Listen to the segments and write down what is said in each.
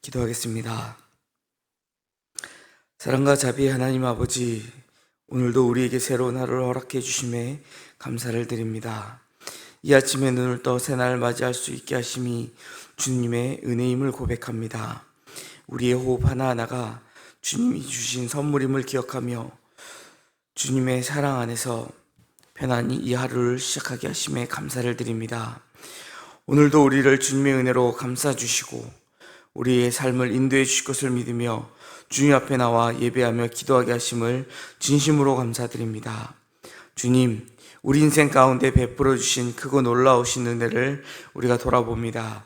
기도하겠습니다. 사랑과 자비의 하나님 아버지, 오늘도 우리에게 새로운 하루를 허락해 주심에 감사를 드립니다. 이 아침에 눈을 떠 새날을 맞이할 수 있게 하심이 주님의 은혜임을 고백합니다. 우리의 호흡 하나하나가 주님이 주신 선물임을 기억하며 주님의 사랑 안에서 편안히 이 하루를 시작하게 하심에 감사를 드립니다. 오늘도 우리를 주님의 은혜로 감싸주시고 우리의 삶을 인도해 주실 것을 믿으며 주님 앞에 나와 예배하며 기도하게 하심을 진심으로 감사드립니다. 주님, 우리 인생 가운데 베풀어 주신 크고 놀라우신 은혜를 우리가 돌아봅니다.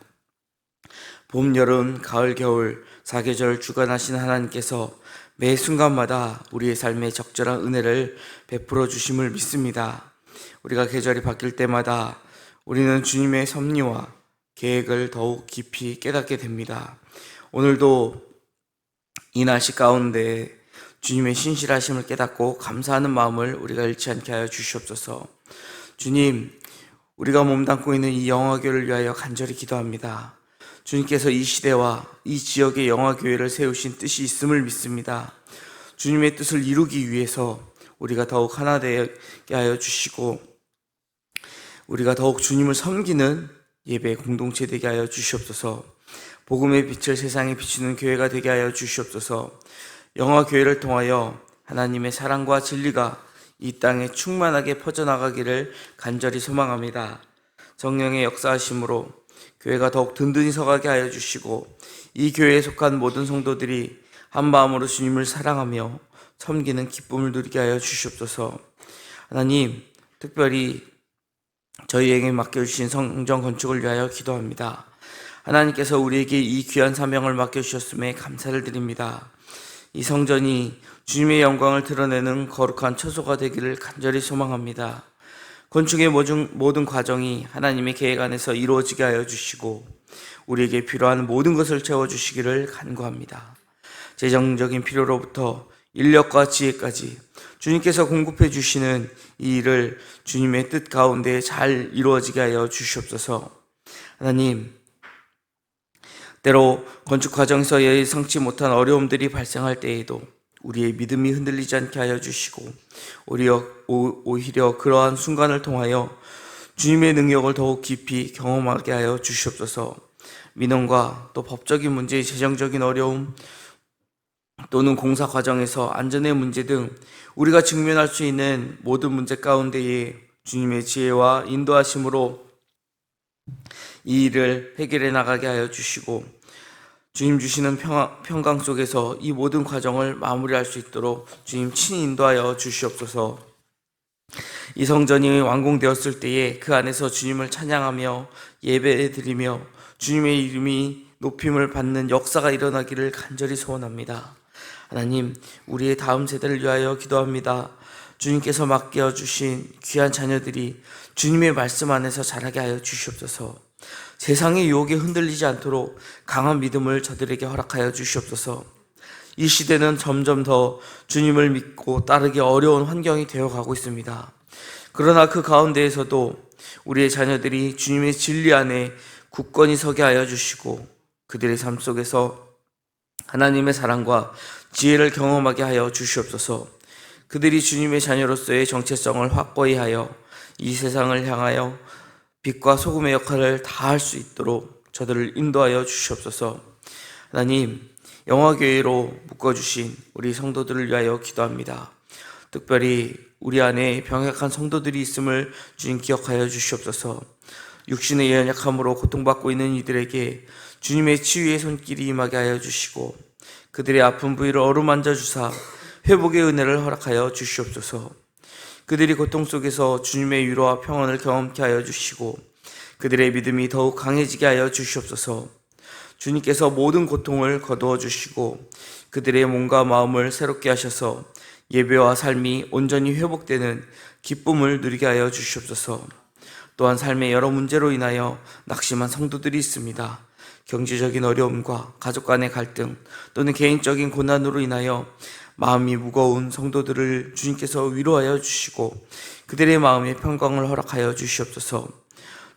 봄, 여름, 가을, 겨울, 사계절 주관하신 하나님께서 매 순간마다 우리의 삶에 적절한 은혜를 베풀어 주심을 믿습니다. 우리가 계절이 바뀔 때마다 우리는 주님의 섭리와 계획을 더욱 깊이 깨닫게 됩니다. 오늘도 이 날씨 가운데 주님의 신실하심을 깨닫고 감사하는 마음을 우리가 잃지 않게 하여 주시옵소서. 주님, 우리가 몸담고 있는 이 영화교회를 위하여 간절히 기도합니다. 주님께서 이 시대와 이 지역의 영화교회를 세우신 뜻이 있음을 믿습니다. 주님의 뜻을 이루기 위해서 우리가 더욱 하나 되게 하여 주시고 우리가 더욱 주님을 섬기는 예배 공동체 되게 하여 주시옵소서. 복음의 빛을 세상에 비추는 교회가 되게 하여 주시옵소서. 영화교회를 통하여 하나님의 사랑과 진리가 이 땅에 충만하게 퍼져나가기를 간절히 소망합니다. 성령의 역사하심으로 교회가 더욱 든든히 서가게 하여 주시고 이 교회에 속한 모든 성도들이 한 마음으로 주님을 사랑하며 섬기는 기쁨을 누리게 하여 주시옵소서. 하나님, 특별히 저희에게 맡겨주신 성전 건축을 위하여 기도합니다. 하나님께서 우리에게 이 귀한 사명을 맡겨주셨음에 감사를 드립니다. 이 성전이 주님의 영광을 드러내는 거룩한 처소가 되기를 간절히 소망합니다. 건축의 모든 과정이 하나님의 계획 안에서 이루어지게 하여 주시고 우리에게 필요한 모든 것을 채워주시기를 간구합니다. 재정적인 필요로부터 인력과 지혜까지 주님께서 공급해 주시는 이 일을 주님의 뜻 가운데 잘 이루어지게 하여 주시옵소서. 하나님, 때로 건축 과정에서 예상치 못한 어려움들이 발생할 때에도 우리의 믿음이 흔들리지 않게 하여 주시고 오히려 그러한 순간을 통하여 주님의 능력을 더욱 깊이 경험하게 하여 주시옵소서. 민원과 또 법적인 문제, 재정적인 어려움 또는 공사 과정에서 안전의 문제 등 우리가 직면할 수 있는 모든 문제 가운데에 주님의 지혜와 인도하심으로 이 일을 해결해 나가게 하여 주시고 주님 주시는 평강 속에서 이 모든 과정을 마무리할 수 있도록 주님 친히 인도하여 주시옵소서. 이 성전이 완공되었을 때에 그 안에서 주님을 찬양하며 예배드리며 주님의 이름이 높임을 받는 역사가 일어나기를 간절히 소원합니다. 하나님, 우리의 다음 세대를 위하여 기도합니다. 주님께서 맡겨주신 귀한 자녀들이 주님의 말씀 안에서 자라게 하여 주시옵소서. 세상의 유혹에 흔들리지 않도록 강한 믿음을 저들에게 허락하여 주시옵소서. 이 시대는 점점 더 주님을 믿고 따르기 어려운 환경이 되어가고 있습니다. 그러나 그 가운데에서도 우리의 자녀들이 주님의 진리 안에 굳건히 서게 하여 주시고 그들의 삶 속에서 하나님의 사랑과 지혜를 경험하게 하여 주시옵소서. 그들이 주님의 자녀로서의 정체성을 확고히 하여 이 세상을 향하여 빛과 소금의 역할을 다할 수 있도록 저들을 인도하여 주시옵소서. 하나님, 영화교회로 묶어주신 우리 성도들을 위하여 기도합니다. 특별히 우리 안에 병약한 성도들이 있음을 주님 기억하여 주시옵소서. 육신의 연약함으로 고통받고 있는 이들에게 주님의 치유의 손길이 임하게 하여 주시고 그들의 아픈 부위를 어루만져 주사 회복의 은혜를 허락하여 주시옵소서. 그들이 고통 속에서 주님의 위로와 평안을 경험케 하여 주시고 그들의 믿음이 더욱 강해지게 하여 주시옵소서. 주님께서 모든 고통을 거두어 주시고 그들의 몸과 마음을 새롭게 하셔서 예배와 삶이 온전히 회복되는 기쁨을 누리게 하여 주시옵소서. 또한 삶의 여러 문제로 인하여 낙심한 성도들이 있습니다. 경제적인 어려움과 가족 간의 갈등 또는 개인적인 고난으로 인하여 마음이 무거운 성도들을 주님께서 위로하여 주시고 그들의 마음에 평강을 허락하여 주시옵소서.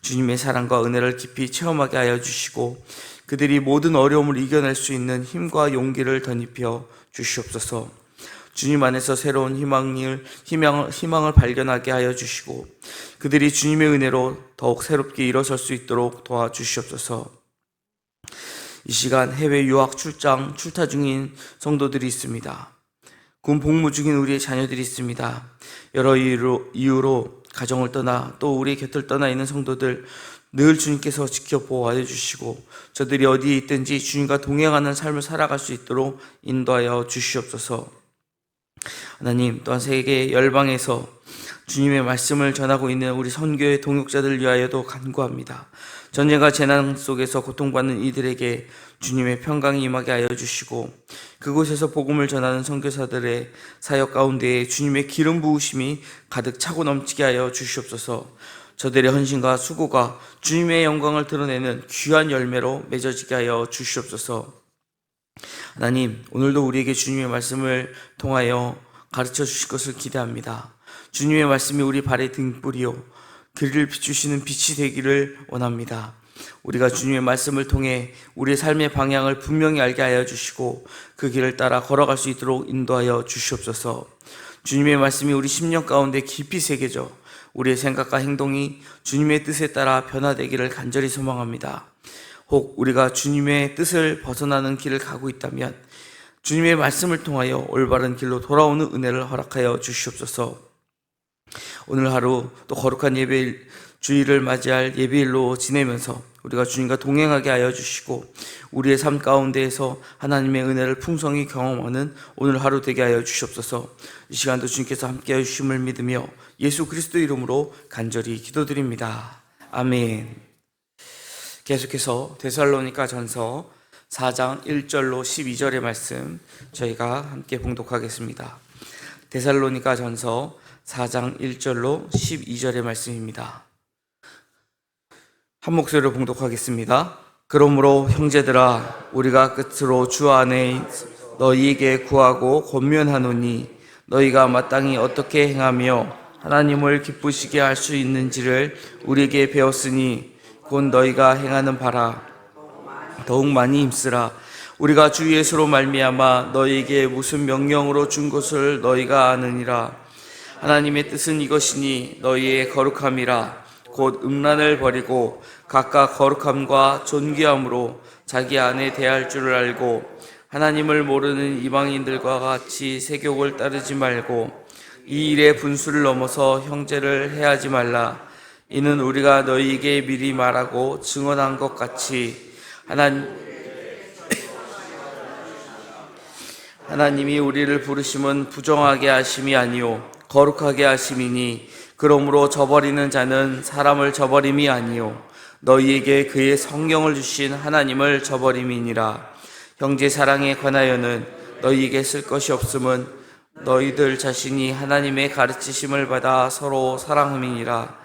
주님의 사랑과 은혜를 깊이 체험하게 하여 주시고 그들이 모든 어려움을 이겨낼 수 있는 힘과 용기를 덧입혀 주시옵소서. 주님 안에서 새로운 희망을 발견하게 하여 주시고 그들이 주님의 은혜로 더욱 새롭게 일어설 수 있도록 도와주시옵소서. 이 시간 해외 유학 출타 중인 성도들이 있습니다. 군 복무 중인 우리의 자녀들이 있습니다. 여러 이유로 가정을 떠나 또 우리 곁을 떠나 있는 성도들 늘 주님께서 지켜 보호하여 주시고 저들이 어디에 있든지 주님과 동행하는 삶을 살아갈 수 있도록 인도하여 주시옵소서. 하나님, 또한 세계 열방에서 주님의 말씀을 전하고 있는 우리 선교의 동역자들 위하여도 간구합니다. 전쟁과 재난 속에서 고통받는 이들에게 주님의 평강이 임하게 하여 주시고 그곳에서 복음을 전하는 선교사들의 사역 가운데에 주님의 기름 부으심이 가득 차고 넘치게 하여 주시옵소서. 저들의 헌신과 수고가 주님의 영광을 드러내는 귀한 열매로 맺어지게 하여 주시옵소서. 하나님, 오늘도 우리에게 주님의 말씀을 통하여 가르쳐 주실 것을 기대합니다. 주님의 말씀이 우리 발의 등불이요 길을 비추시는 빛이 되기를 원합니다. 우리가 주님의 말씀을 통해 우리의 삶의 방향을 분명히 알게 하여 주시고 그 길을 따라 걸어갈 수 있도록 인도하여 주시옵소서. 주님의 말씀이 우리 심령 가운데 깊이 새겨져 우리의 생각과 행동이 주님의 뜻에 따라 변화되기를 간절히 소망합니다. 혹 우리가 주님의 뜻을 벗어나는 길을 가고 있다면 주님의 말씀을 통하여 올바른 길로 돌아오는 은혜를 허락하여 주시옵소서. 오늘 하루 또 거룩한 주일을 맞이할 예배일로 지내면서 우리가 주님과 동행하게 하여 주시고 우리의 삶 가운데에서 하나님의 은혜를 풍성히 경험하는 오늘 하루 되게 하여 주시옵소서. 이 시간도 주님께서 함께 하여 주심을 믿으며 예수 그리스도 이름으로 간절히 기도드립니다. 아멘. 계속해서 데살로니가 전서 4장 1절로 12절의 말씀 저희가 함께 봉독하겠습니다. 데살로니가 전서 4장 1절로 12절의 말씀입니다. 한 목소리로 봉독하겠습니다. 그러므로 형제들아 우리가 끝으로 주 안에 너희에게 구하고 권면하노니 너희가 마땅히 어떻게 행하며 하나님을 기쁘시게 할 수 있는지를 우리에게 배웠으니 곧 너희가 행하는 바라 더욱 많이 힘쓰라. 우리가 주 예수로 말미암아 너희에게 무슨 명령으로 준 것을 너희가 아느니라. 하나님의 뜻은 이것이니 너희의 거룩함이라. 곧 음란을 버리고 각각 거룩함과 존귀함으로 자기 안에 대할 줄을 알고 하나님을 모르는 이방인들과 같이 세욕을 따르지 말고 이 일의 분수를 넘어서 형제를 해하지 말라. 이는 우리가 너희에게 미리 말하고 증언한 것 같이 하나님이 우리를 부르심은 부정하게 하심이 아니요 거룩하게 하심이니 그러므로 저버리는 자는 사람을 저버림이 아니요 너희에게 그의 성령을 주신 하나님을 저버림이니라. 형제 사랑에 관하여는 너희에게 쓸 것이 없음은 너희들 자신이 하나님의 가르치심을 받아 서로 사랑함이니라.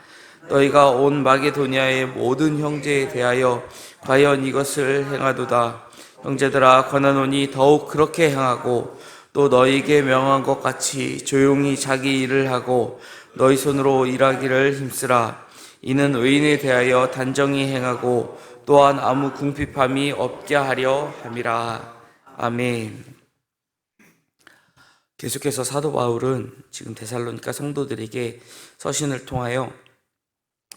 너희가 온 마게도니아의 모든 형제에 대하여 과연 이것을 행하도다. 형제들아 권하노니 더욱 그렇게 행하고 또 너희에게 명한 것 같이 조용히 자기 일을 하고 너희 손으로 일하기를 힘쓰라. 이는 의인에 대하여 단정히 행하고 또한 아무 궁핍함이 없게 하려 함이라. 아멘. 계속해서 사도 바울은 지금 데살로니가 성도들에게 서신을 통하여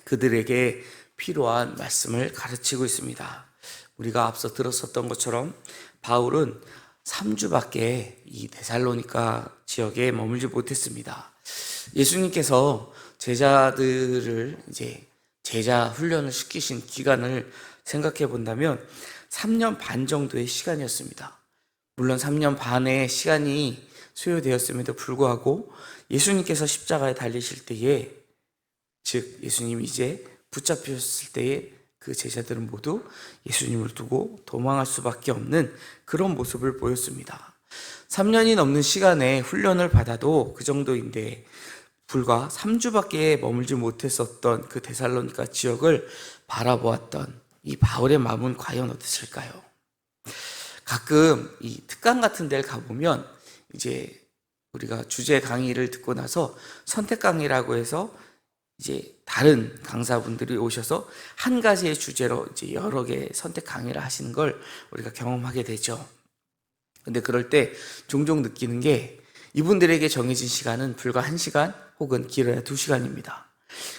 그들에게 필요한 말씀을 가르치고 있습니다. 우리가 앞서 들었었던 것처럼 바울은 3주밖에 이 데살로니가 지역에 머물지 못했습니다. 예수님께서 제자들을 제자 훈련을 시키신 기간을 생각해 본다면 3년 반 정도의 시간이었습니다. 물론 3년 반의 시간이 소요되었음에도 불구하고 예수님께서 십자가에 달리실 때에 즉 예수님이 이제 붙잡히셨을 때에 그 제자들은 모두 예수님을 두고 도망할 수밖에 없는 그런 모습을 보였습니다. 3년이 넘는 시간에 훈련을 받아도 그 정도인데 불과 3주밖에 머물지 못했었던 그 데살로니가 지역을 바라보았던 이 바울의 마음은 과연 어땠을까요? 가끔 이 특강 같은 데를 가보면 이제 우리가 주제 강의를 듣고 나서 선택 강의라고 해서 이제 다른 강사분들이 오셔서 한 가지의 주제로 이제 여러 개 선택 강의를 하시는 걸 우리가 경험하게 되죠. 근데 그럴 때 종종 느끼는 게 이분들에게 정해진 시간은 불과 1시간 혹은 길어야 2시간입니다.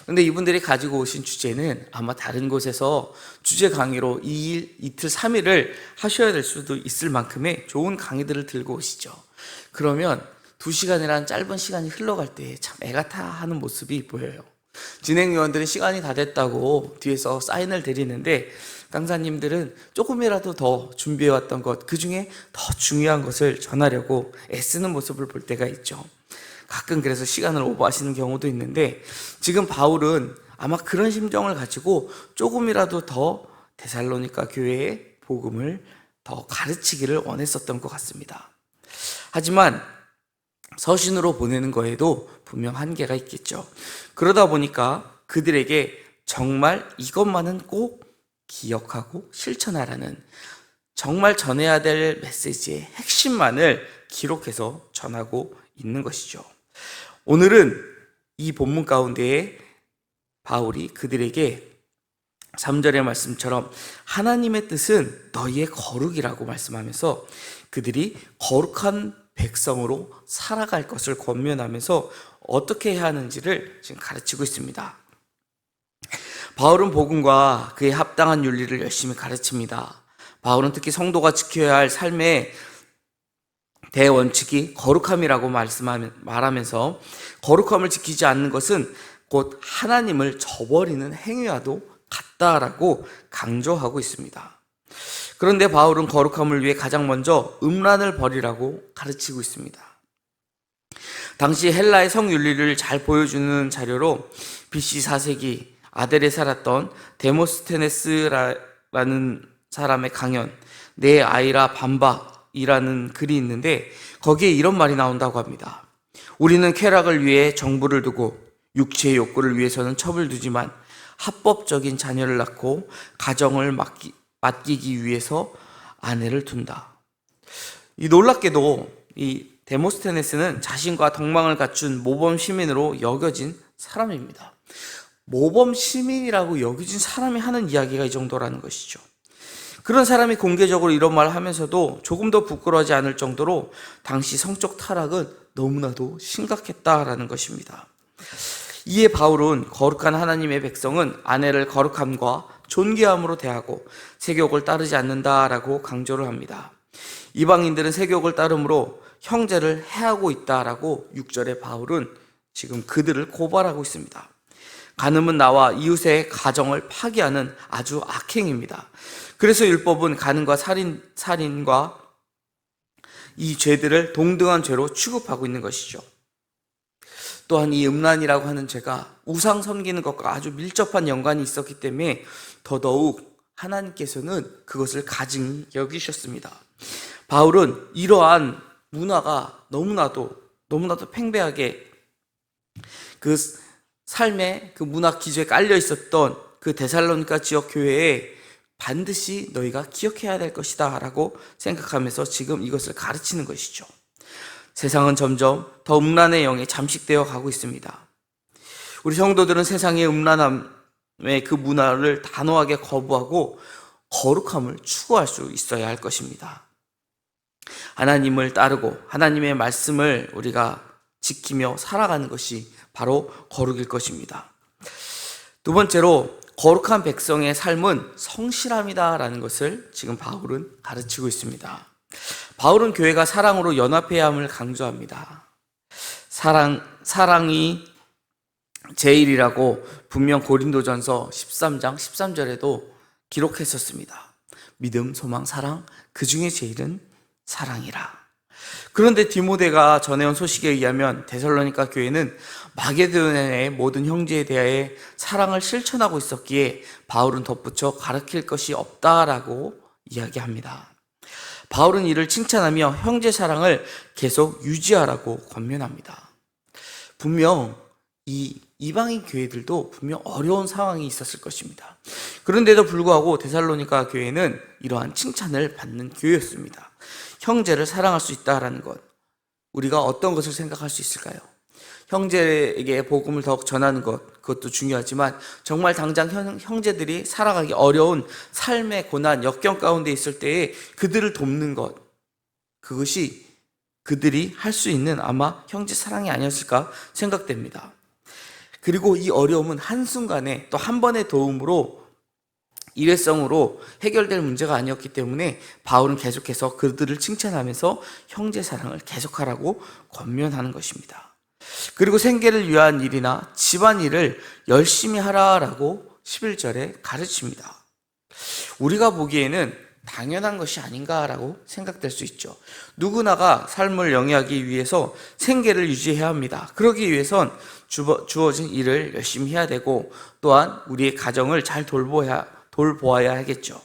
근데 이분들이 가지고 오신 주제는 아마 다른 곳에서 주제 강의로 2일, 이틀, 3일을 하셔야 될 수도 있을 만큼의 좋은 강의들을 들고 오시죠. 그러면 2시간이라는 짧은 시간이 흘러갈 때 참 애가 타하는 모습이 보여요. 진행위원들은 시간이 다 됐다고 뒤에서 사인을 드리는데 강사님들은 조금이라도 더 준비해왔던 것, 그 중에 더 중요한 것을 전하려고 애쓰는 모습을 볼 때가 있죠. 가끔 그래서 시간을 오버하시는 경우도 있는데 지금 바울은 아마 그런 심정을 가지고 조금이라도 더 데살로니가 교회의 복음을 더 가르치기를 원했었던 것 같습니다. 하지만 서신으로 보내는 거에도 분명 한계가 있겠죠. 그러다 보니까 그들에게 정말 이것만은 꼭 기억하고 실천하라는, 정말 전해야 될 메시지의 핵심만을 기록해서 전하고 있는 것이죠. 오늘은 이 본문 가운데에 바울이 그들에게 3절의 말씀처럼 하나님의 뜻은 너희의 거룩이라고 말씀하면서 그들이 거룩한 백성으로 살아갈 것을 권면하면서 어떻게 해야 하는지를 지금 가르치고 있습니다. 바울은 복음과 그에 합당한 윤리를 열심히 가르칩니다. 바울은 특히 성도가 지켜야 할 삶의 대원칙이 거룩함이라고 말하면서 거룩함을 지키지 않는 것은 곧 하나님을 저버리는 행위와도 같다라고 강조하고 있습니다. 그런데 바울은 거룩함을 위해 가장 먼저 음란을 버리라고 가르치고 있습니다. 당시 헬라의 성윤리를 잘 보여주는 자료로 BC 4세기 아델에 살았던 데모스테네스라는 사람의 강연, 내 아이라 반박이라는 글이 있는데 거기에 이런 말이 나온다고 합니다. 우리는 쾌락을 위해 정부를 두고 육체의 욕구를 위해서는 첩을 두지만 합법적인 자녀를 낳고 가정을 맡기기 위해서 아내를 둔다. 이 놀랍게도 이 데모스테네스는 자신과 덕망을 갖춘 모범 시민으로 여겨진 사람입니다. 모범 시민이라고 여겨진 사람이 하는 이야기가 이 정도라는 것이죠. 그런 사람이 공개적으로 이런 말을 하면서도 조금 더 부끄러워하지 않을 정도로 당시 성적 타락은 너무나도 심각했다라는 것입니다. 이에 바울은 거룩한 하나님의 백성은 아내를 거룩함과 존귀함으로 대하고 세교육을 따르지 않는다라고 강조를 합니다. 이방인들은 세교육을 따름으로 형제를 해하고 있다라고 6절에 바울은 지금 그들을 고발하고 있습니다. 간음은 나와 이웃의 가정을 파괴하는 아주 악행입니다. 그래서 율법은 간음과 살인과 이 죄들을 동등한 죄로 취급하고 있는 것이죠. 또한 이 음란이라고 하는 죄가 우상 섬기는 것과 아주 밀접한 연관이 있었기 때문에 더더욱 하나님께서는 그것을 가증히 여기셨습니다. 바울은 이러한 문화가 너무나도 팽배하게 그 삶의 그 문화 기저에 깔려 있었던 그 데살로니가 지역 교회에 반드시 너희가 기억해야 될 것이다 라고 생각하면서 지금 이것을 가르치는 것이죠. 세상은 점점 더 음란의 영에 잠식되어 가고 있습니다. 우리 성도들은 세상의 음란함의 그 문화를 단호하게 거부하고 거룩함을 추구할 수 있어야 할 것입니다. 하나님을 따르고 하나님의 말씀을 우리가 지키며 살아가는 것이 바로 거룩일 것입니다. 두 번째로 거룩한 백성의 삶은 성실함이다라는 것을 지금 바울은 가르치고 있습니다. 바울은 교회가 사랑으로 연합해야 함을 강조합니다. 사랑이 제일이라고 분명 고린도전서 13장 13절에도 기록했었습니다. 믿음, 소망, 사랑, 그 중에 제일은 사랑이라. 그런데 디모데가 전해온 소식에 의하면 데살로니가 교회는 마게도냐의 모든 형제에 대하여 사랑을 실천하고 있었기에 바울은 덧붙여 가르칠 것이 없다라고 이야기합니다. 바울은 이를 칭찬하며 형제 사랑을 계속 유지하라고 권면합니다. 분명 이 이방인 교회들도 분명 어려운 상황이 있었을 것입니다. 그런데도 불구하고 데살로니가 교회는 이러한 칭찬을 받는 교회였습니다. 형제를 사랑할 수 있다라는 것, 우리가 어떤 것을 생각할 수 있을까요? 형제에게 복음을 더욱 전하는 것, 그것도 중요하지만 정말 당장 형제들이 살아가기 어려운 삶의 고난, 역경 가운데 있을 때에 그들을 돕는 것, 그것이 그들이 할 수 있는 아마 형제 사랑이 아니었을까 생각됩니다. 그리고 이 어려움은 한순간에 또 한 번의 도움으로 일회성으로 해결될 문제가 아니었기 때문에 바울은 계속해서 그들을 칭찬하면서 형제 사랑을 계속하라고 권면하는 것입니다. 그리고 생계를 위한 일이나 집안일을 열심히 하라라고 11절에 가르칩니다. 우리가 보기에는 당연한 것이 아닌가라고 생각될 수 있죠. 누구나가 삶을 영위하기 위해서 생계를 유지해야 합니다. 그러기 위해선 주어진 일을 열심히 해야 되고 또한 우리의 가정을 잘 돌보아야 하겠죠.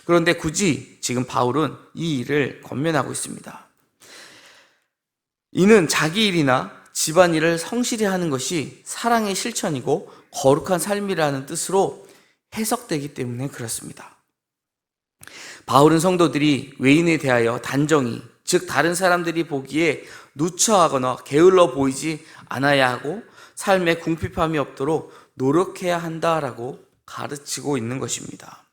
그런데 굳이 지금 바울은 이 일을 권면하고 있습니다. 이는 자기 일이나 집안일을 성실히 하는 것이 사랑의 실천이고 거룩한 삶이라는 뜻으로 해석되기 때문에 그렇습니다. 바울은 성도들이 외인에 대하여 단정히, 즉 다른 사람들이 보기에 누처하거나 게을러 보이지 않아야 하고 삶에 궁핍함이 없도록 노력해야 한다라고 가르치고 있는 것입니다.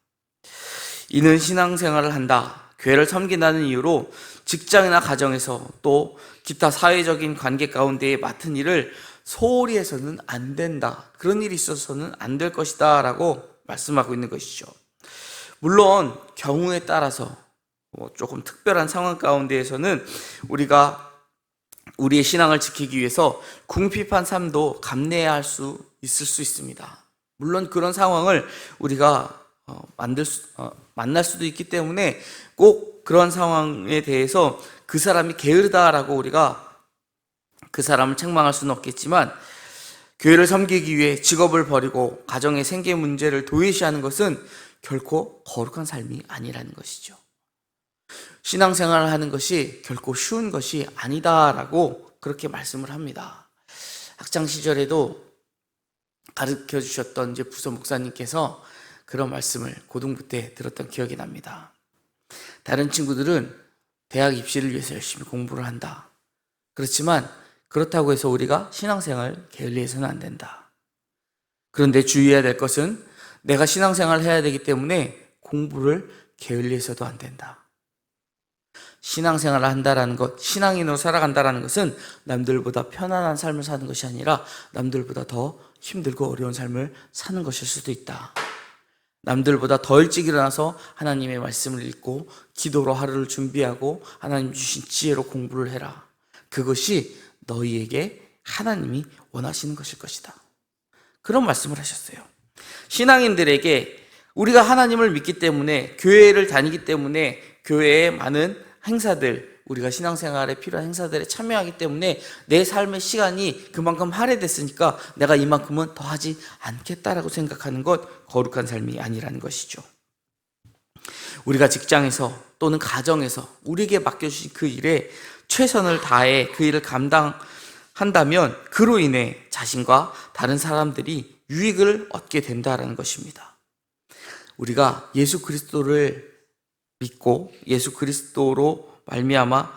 이는 신앙생활을 한다, 교회를 섬긴다는 이유로 직장이나 가정에서 또 기타 사회적인 관계 가운데에 맡은 일을 소홀히 해서는 안 된다, 그런 일이 있어서는 안 될 것이다 라고 말씀하고 있는 것이죠. 물론 경우에 따라서 조금 특별한 상황 가운데에서는 우리가 우리의 신앙을 지키기 위해서 궁핍한 삶도 감내해야 할 수 있을 수 있습니다. 물론 그런 상황을 우리가 만날 수도 있기 때문에 꼭 그런 상황에 대해서 그 사람이 게으르다라고 우리가 그 사람을 책망할 수는 없겠지만, 교회를 섬기기 위해 직업을 버리고 가정의 생계 문제를 도외시하는 것은 결코 거룩한 삶이 아니라는 것이죠. 신앙생활을 하는 것이 결코 쉬운 것이 아니다라고 그렇게 말씀을 합니다. 학창시절에도 가르쳐 주셨던 이제 부서 목사님께서 그런 말씀을 고등부 때 들었던 기억이 납니다. 다른 친구들은 대학 입시를 위해서 열심히 공부를 한다. 그렇지만 그렇다고 해서 우리가 신앙생활을 게을리해서는 안 된다. 그런데 주의해야 될 것은 내가 신앙생활을 해야 되기 때문에 공부를 게을리해서도 안 된다. 신앙생활을 한다라는 것, 신앙인으로 살아간다라는 것은 남들보다 편안한 삶을 사는 것이 아니라 남들보다 더 힘들고 어려운 삶을 사는 것일 수도 있다. 남들보다 더 일찍 일어나서 하나님의 말씀을 읽고 기도로 하루를 준비하고 하나님 주신 지혜로 공부를 해라. 그것이 너희에게 하나님이 원하시는 것일 것이다. 그런 말씀을 하셨어요. 신앙인들에게 우리가 하나님을 믿기 때문에, 교회를 다니기 때문에 교회의 많은 행사들, 우리가 신앙생활에 필요한 행사들에 참여하기 때문에 내 삶의 시간이 그만큼 할애됐으니까 내가 이만큼은 더 하지 않겠다라고 생각하는 것, 거룩한 삶이 아니라는 것이죠. 우리가 직장에서 또는 가정에서 우리에게 맡겨주신 그 일에 최선을 다해 그 일을 감당한다면 그로 인해 자신과 다른 사람들이 유익을 얻게 된다는 것입니다. 우리가 예수 그리스도를 믿고 예수 그리스도로 말미암아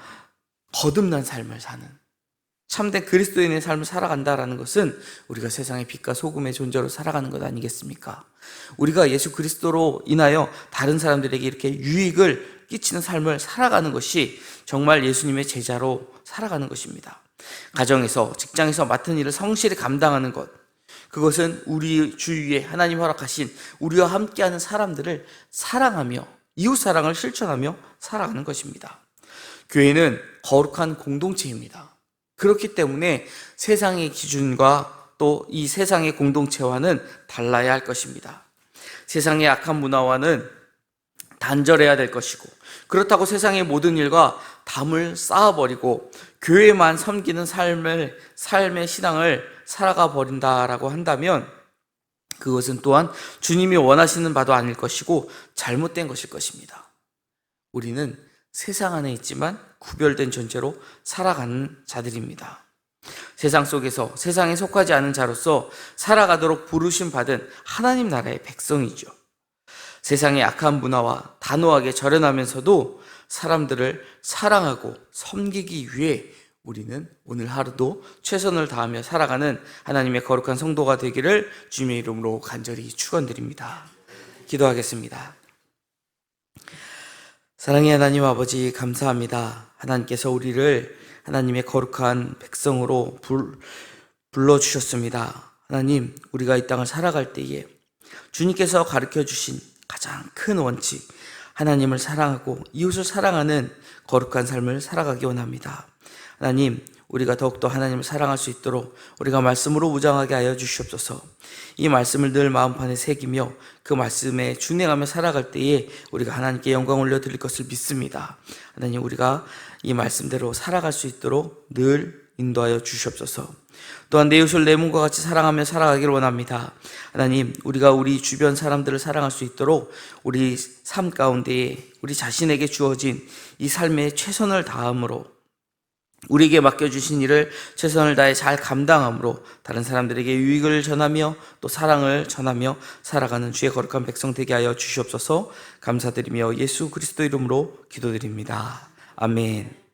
거듭난 삶을 사는 참된 그리스도인의 삶을 살아간다라는 것은 우리가 세상의 빛과 소금의 존재로 살아가는 것 아니겠습니까? 우리가 예수 그리스도로 인하여 다른 사람들에게 이렇게 유익을 끼치는 삶을 살아가는 것이 정말 예수님의 제자로 살아가는 것입니다. 가정에서, 직장에서 맡은 일을 성실히 감당하는 것, 그것은 우리 주위에 하나님 허락하신 우리와 함께하는 사람들을 사랑하며 이웃사랑을 실천하며 살아가는 것입니다. 교회는 거룩한 공동체입니다. 그렇기 때문에 세상의 기준과 또 이 세상의 공동체와는 달라야 할 것입니다. 세상의 악한 문화와는 단절해야 될 것이고, 그렇다고 세상의 모든 일과 담을 쌓아버리고 교회만 섬기는 삶의 신앙을 살아가 버린다라고 한다면 그것은 또한 주님이 원하시는 바도 아닐 것이고 잘못된 것일 것입니다. 우리는 세상 안에 있지만 구별된 존재로 살아가는 자들입니다. 세상 속에서 세상에 속하지 않은 자로서 살아가도록 부르심 받은 하나님 나라의 백성이죠. 세상의 악한 문화와 단호하게 절연하면서도 사람들을 사랑하고 섬기기 위해 우리는 오늘 하루도 최선을 다하며 살아가는 하나님의 거룩한 성도가 되기를 주님의 이름으로 간절히 축원드립니다. 기도하겠습니다. 사랑의 하나님 아버지, 감사합니다. 하나님께서 우리를 하나님의 거룩한 백성으로 불러주셨습니다. 하나님, 우리가 이 땅을 살아갈 때에 주님께서 가르쳐 주신 가장 큰 원칙, 하나님을 사랑하고 이웃을 사랑하는 거룩한 삶을 살아가기 원합니다. 하나님, 우리가 더욱더 하나님을 사랑할 수 있도록 우리가 말씀으로 무장하게 하여 주시옵소서. 이 말씀을 늘 마음판에 새기며 그 말씀에 준행하며 살아갈 때에 우리가 하나님께 영광 올려드릴 것을 믿습니다. 하나님, 우리가 이 말씀대로 살아갈 수 있도록 늘 인도하여 주시옵소서. 또한 내 이웃을 내 몸과 같이 사랑하며 살아가기를 원합니다. 하나님, 우리가 우리 주변 사람들을 사랑할 수 있도록 우리 삶 가운데에 우리 자신에게 주어진 이 삶에 최선을 다함으로, 우리에게 맡겨주신 일을 최선을 다해 잘 감당함으로 다른 사람들에게 유익을 전하며 또 사랑을 전하며 살아가는 주의 거룩한 백성 되게 하여 주시옵소서. 감사드리며 예수 그리스도 이름으로 기도드립니다. 아멘.